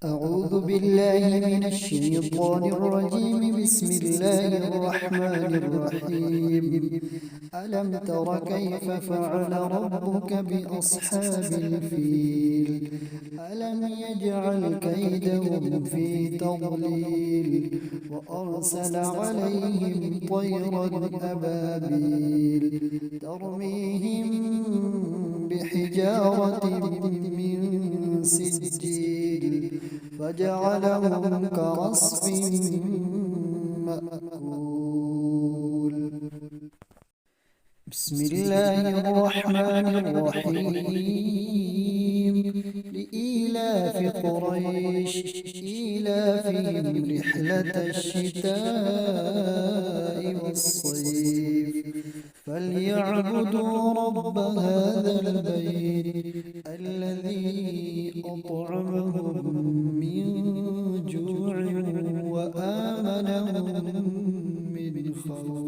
أعوذ بالله من الشيطان الرجيم. بسم الله الرحمن الرحيم. ألم تر كيف فعل ربك بأصحاب الفيل؟ ألم يجعل كيدهم في تضليل وأرسل عليهم طيرا أبابيل ترميهم بحجارة من سجيل فجعلهم كعصف مأكول. بسم الله الرحمن الرحيم. لإيلاف قريش إيلافهم رحلة الشتاء والصيف فليعبدوا رب هذا البيت الذي أطعمهم من جوع وآمنهم من خوف.